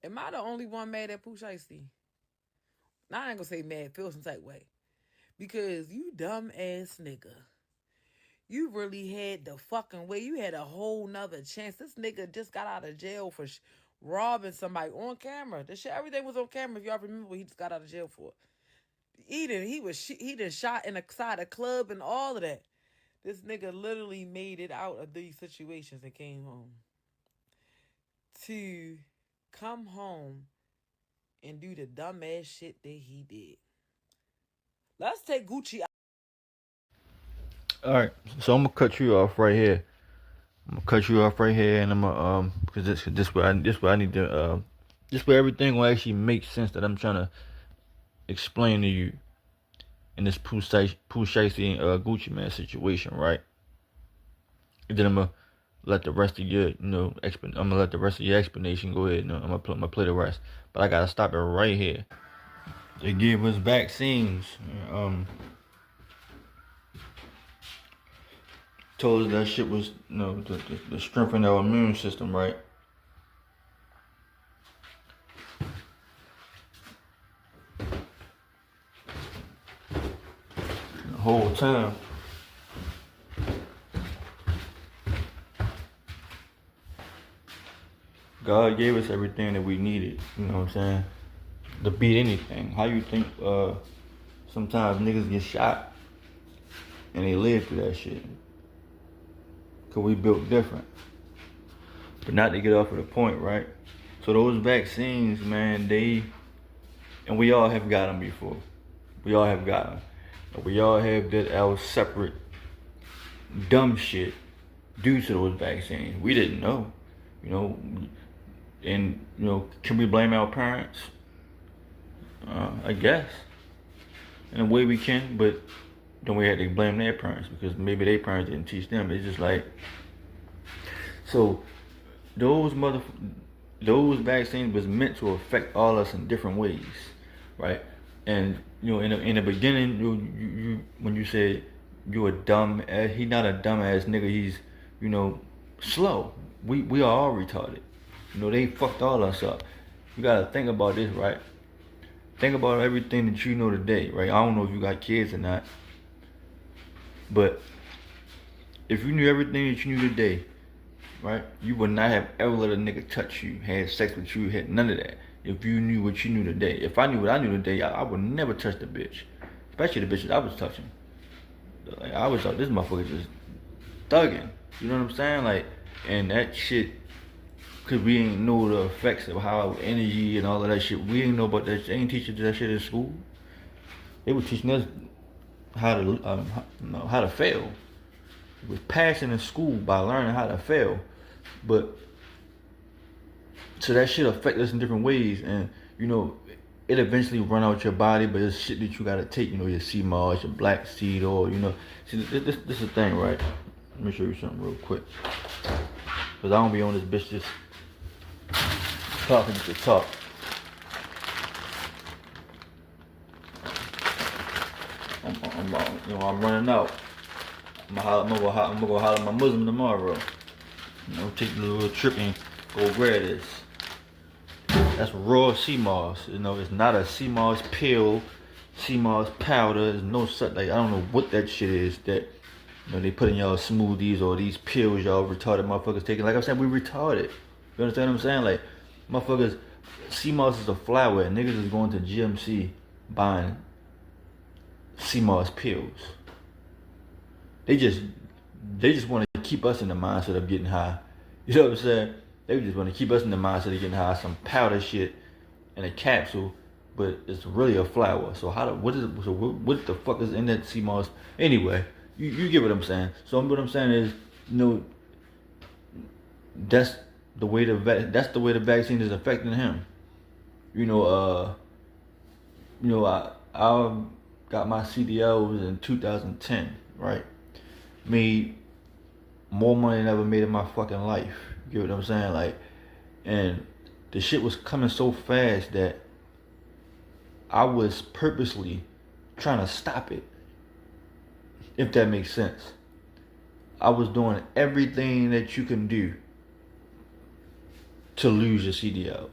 Am I the only one mad at Pooh Shiesty? Now I ain't gonna say mad, feel some type way. Because you dumb ass nigga. You really had the fucking way. You had a whole nother chance. This nigga just got out of jail for robbing somebody on camera. The shit, everything was on camera. If y'all remember what he just got out of jail for. He done shot in the side of club and all of that. This nigga literally made it out of these situations and came home. To come home and do the dumbass shit that he did. Let's take Gucci out. All right, so I'm gonna cut you off right here. And I'm gonna because this where I need to this where everything will actually make sense that I'm trying to explain to you in this Pooh Shiesty and Gucci Man situation, right? And then I'm gonna let the rest of your I'm gonna let the rest of your explanation go ahead. I'm gonna play the rest, but I gotta stop it right here. They gave us vaccines. Told us that shit was, the strengthen our immune system, right? The whole time. God gave us everything that we needed, you know what I'm saying? To beat anything. How you think sometimes niggas get shot and they live through that shit? Cause we built different. But not to get off of the point, right? So those vaccines, man, and we all have got them before. We all have got them. We all have did our separate dumb shit due to those vaccines. We didn't know, and can we blame our parents? I guess in a way we can, but then we had to blame their parents because maybe their parents didn't teach them. It's just like, so those vaccines was meant to affect all us in different ways, right? And in the beginning, you when you said you a dumb, he not a dumbass nigga. He's slow. We are all retarded. They fucked all us up. You gotta think about this, right? Think about everything that you know today, right? I don't know if you got kids or not, but if you knew everything that you knew today, right, you would not have ever let a nigga touch you, had sex with you, had none of that. If you knew what you knew today. If I knew what I knew today, I would never touch the bitch. Especially the bitches I was touching. Like, I was like, this motherfucker just thugging. You know what I'm saying? Like, and that shit, cause we ain't know the effects of how energy and all of that shit. We ain't know about that shit. They ain't teaching that shit in school. They were teaching us how to fail. It was passing in school by learning how to fail. But so that shit affect us in different ways, and it eventually run out your body, but it's shit that you gotta take, your sea moss, your black seed oil, See, this is the thing, right? Let me show you something real quick. Cause I don't be on this bitch just talking to talk. I'm running out. I'm gonna go holler at my Muslim tomorrow. Take a little trip and go grab this. That's raw sea moss. It's not a sea moss pill, sea moss powder. There's no such, like, I don't know what that shit is that they put in y'all smoothies or these pills y'all retarded motherfuckers taking. Like I said, we retarded. You understand what I'm saying? Like, motherfuckers, sea moss is a flower, and niggas is going to GMC buying sea moss pills. They just want to keep us in the mindset of getting high. You know what I'm saying? They just want to keep us in the mindset of getting high. Some powder shit in a capsule, but it's really a flower. So what the fuck is in that sea moss? Anyway, you get what I'm saying. So what I'm saying is, that's the way the vaccine is affecting him. I got my CDLs in 2010, right? Made more money than I ever made in my fucking life. You get what I'm saying? Like, and the shit was coming so fast that I was purposely trying to stop it. If that makes sense. I was doing everything that you can do to lose your CDLs.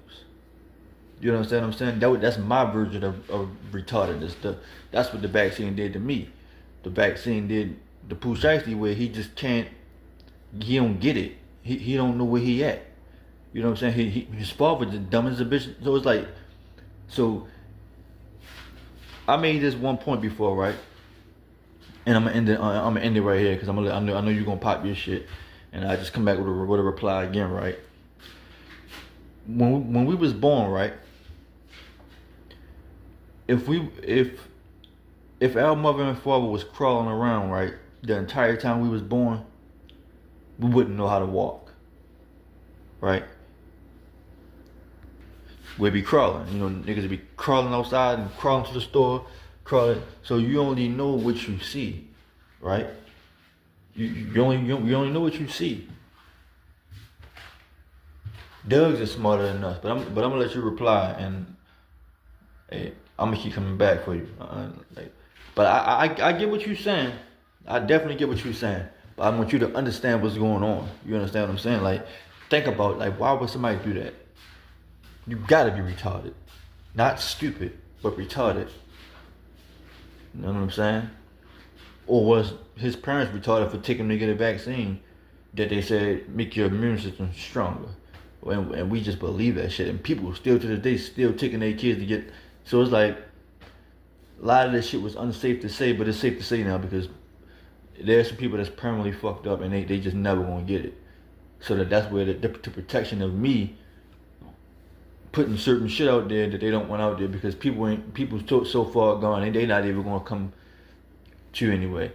You understand what I'm saying? That's my version of retardedness. That's what the vaccine did to me. The vaccine did the pooh shiesty where he just can't. He don't get it. He don't know where he at. You know what I'm saying? His father just dumb as a bitch. So it's like, so I made this one point before, right? And I'm gonna end it right here because I know you're gonna pop your shit, and I just come back with a reply again, right? When we was born, right? If our mother and father was crawling around, right, the entire time we was born, we wouldn't know how to walk, right? We'd be crawling, niggas would be crawling outside and crawling to the store, crawling. So you only know what you see, right? You only know what you see. Doug's is smarter than us, but I'm gonna let you reply, and hey, I'm gonna keep coming back for you. But I get what you're saying. I definitely get what you're saying. But I want you to understand what's going on. You understand what I'm saying? Like, think about, like, why would somebody do that? You gotta be retarded. Not stupid, but retarded. You know what I'm saying? Or was his parents retarded for taking him to get a vaccine that they said make your immune system stronger? And we just believe that shit. And people still to this day still taking their kids to get. So it's like, a lot of this shit was unsafe to say, but it's safe to say now because there's some people that's permanently fucked up and they just never gonna get it. So that's where the protection of me putting certain shit out there that they don't want out there because people's so far gone and they not even gonna come to you anyway.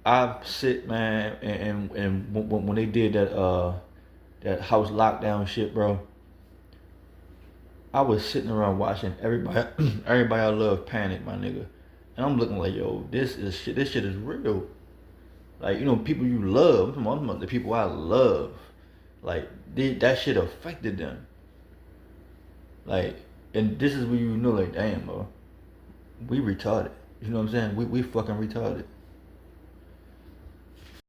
I sit, man, and when they did that house lockdown shit, bro, I was sitting around watching everybody I love panic, my nigga. And I'm looking like, yo, this shit is real. Like, people you love, I'm talking about the people I love. Like, that shit affected them. Like, and this is where like, damn, bro, we retarded. You know what I'm saying? We fucking retarded.